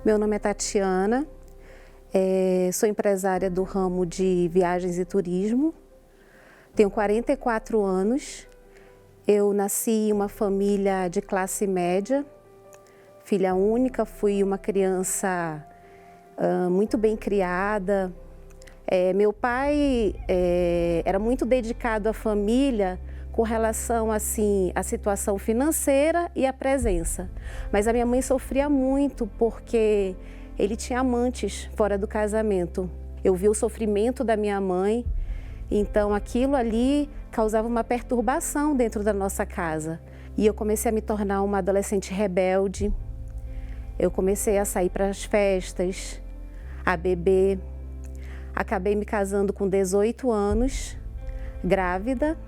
Meu nome é Tatiana, sou empresária do ramo de viagens e turismo, tenho 44 anos, eu nasci em uma família de classe média, filha única, fui uma criança muito bem criada. Meu pai era muito dedicado à família com relação assim, à situação financeira e à presença. Mas a minha mãe sofria muito porque ele tinha amantes fora do casamento. Eu vi o sofrimento da minha mãe, então aquilo ali causava uma perturbação dentro da nossa casa. E eu comecei a me tornar uma adolescente rebelde. Eu comecei a sair para as festas, a beber. Acabei me casando com 18 anos, grávida.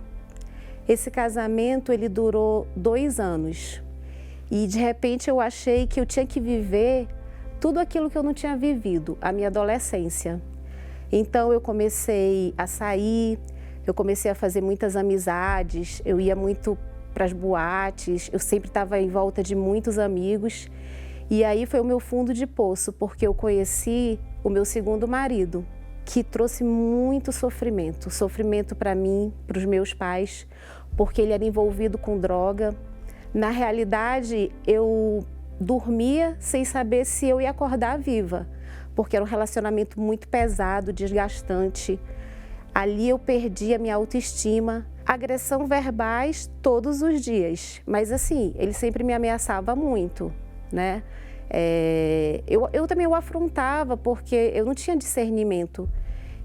Esse casamento, ele durou 2 anos. E, de repente, eu achei que eu tinha que viver tudo aquilo que eu não tinha vivido, a minha adolescência. Então, eu comecei a sair, eu comecei a fazer muitas amizades, eu ia muito para as boates, eu sempre estava em volta de muitos amigos. E aí foi o meu fundo de poço, porque eu conheci o meu segundo marido, que trouxe muito sofrimento. Sofrimento para mim, para os meus pais, porque ele era envolvido com droga. Na realidade, eu dormia sem saber se eu ia acordar viva, porque era um relacionamento muito pesado, desgastante. Ali eu perdi a minha autoestima, agressão verbais todos os dias, mas assim, ele sempre me ameaçava muito, né? Eu também o afrontava porque eu não tinha discernimento.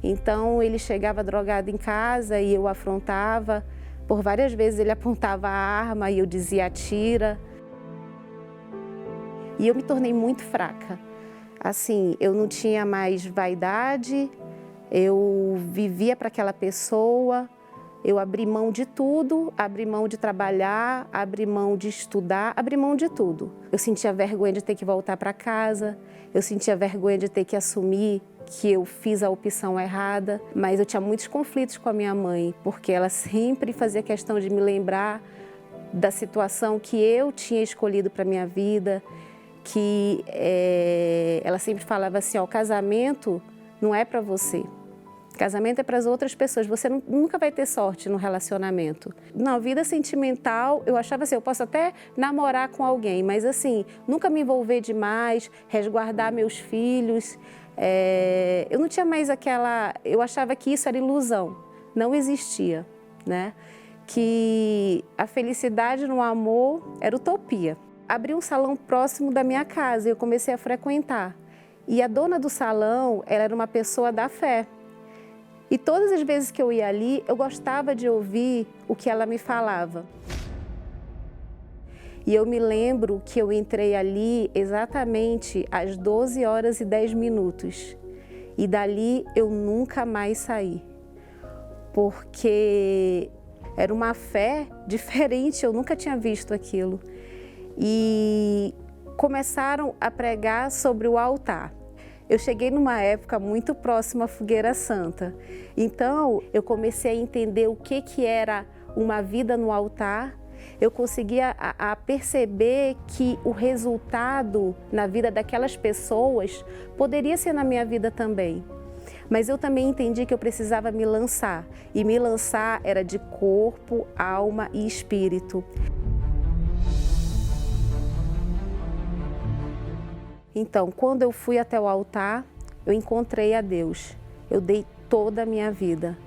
Então ele chegava drogado em casa e eu o afrontava. Por várias vezes ele apontava a arma e eu dizia atira. E eu me tornei muito fraca. Assim, eu não tinha mais vaidade, eu vivia para aquela pessoa. Eu abri mão de tudo, abri mão de trabalhar, abri mão de estudar, abri mão de tudo. Eu sentia vergonha de ter que voltar para casa, eu sentia vergonha de ter que assumir que eu fiz a opção errada, mas eu tinha muitos conflitos com a minha mãe, porque ela sempre fazia questão de me lembrar da situação que eu tinha escolhido para a minha vida, que ela sempre falava assim, ó, o casamento não é para você. Casamento é para as outras pessoas, você nunca vai ter sorte no relacionamento. Na vida sentimental, eu achava assim, eu posso até namorar com alguém, mas assim, nunca me envolver demais, resguardar meus filhos. Eu não tinha mais aquela... Eu achava que isso era ilusão, não existia, né? Que a felicidade no amor era utopia. Abri um salão próximo da minha casa e eu comecei a frequentar. E a dona do salão, ela era uma pessoa da fé. E todas as vezes que eu ia ali, eu gostava de ouvir o que ela me falava. E eu me lembro que eu entrei ali exatamente às 12h10. E dali eu nunca mais saí. Porque era uma fé diferente, eu nunca tinha visto aquilo. E começaram a pregar sobre o altar. Eu cheguei numa época muito próxima à Fogueira Santa. Então, eu comecei a entender o que era uma vida no altar. Eu conseguia a perceber que o resultado na vida daquelas pessoas poderia ser na minha vida também. Mas eu também entendi que eu precisava me lançar. E me lançar era de corpo, alma e espírito. Então, quando eu fui até o altar, eu encontrei a Deus. Eu dei toda a minha vida.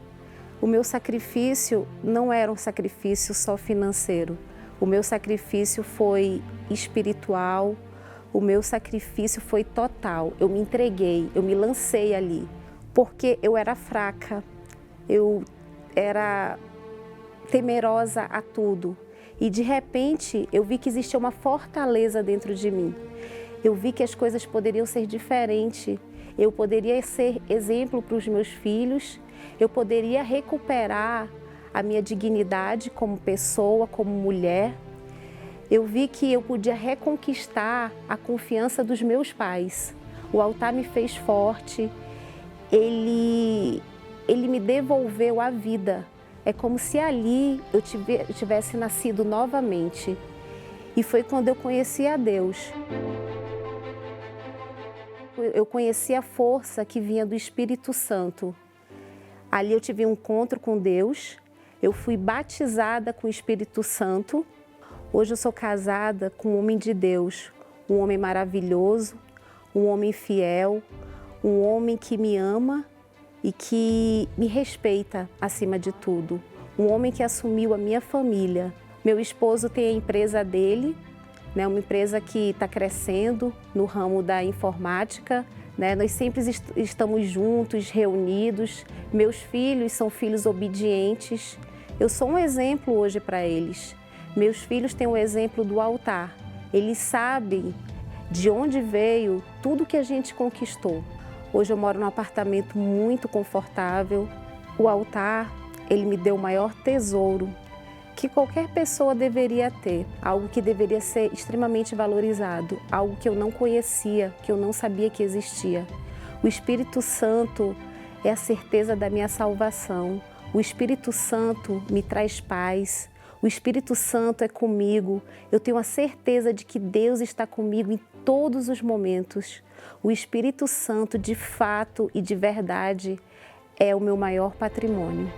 O meu sacrifício não era um sacrifício só financeiro. O meu sacrifício foi espiritual, o meu sacrifício foi total. Eu me entreguei, eu me lancei ali, porque eu era fraca, eu era temerosa a tudo. E de repente, eu vi que existia uma fortaleza dentro de mim. Eu vi que as coisas poderiam ser diferentes. Eu poderia ser exemplo para os meus filhos. Eu poderia recuperar a minha dignidade como pessoa, como mulher. Eu vi que eu podia reconquistar a confiança dos meus pais. O altar me fez forte. Ele me devolveu a vida. É como se ali eu tivesse nascido novamente. E foi quando eu conheci a Deus. eu conheci a força que vinha do Espírito Santo. Ali eu tive um encontro com Deus, eu fui batizada com o Espírito Santo. Hoje eu sou casada com um homem de Deus, um homem maravilhoso, um homem fiel, um homem que me ama e que me respeita acima de tudo. Um homem que assumiu a minha família. Meu esposo tem a empresa dele, né, uma empresa que está crescendo no ramo da informática. Né? Nós sempre estamos juntos, reunidos. Meus filhos são filhos obedientes. Eu sou um exemplo hoje para eles. Meus filhos têm o exemplo do altar. Eles sabem de onde veio tudo que a gente conquistou. Hoje eu moro num apartamento muito confortável. O altar, ele me deu o maior tesouro que qualquer pessoa deveria ter, algo que deveria ser extremamente valorizado, algo que eu não conhecia, que eu não sabia que existia. O Espírito Santo é a certeza da minha salvação. O Espírito Santo me traz paz. O Espírito Santo é comigo. Eu tenho a certeza de que Deus está comigo em todos os momentos. O Espírito Santo, de fato e de verdade, é o meu maior patrimônio.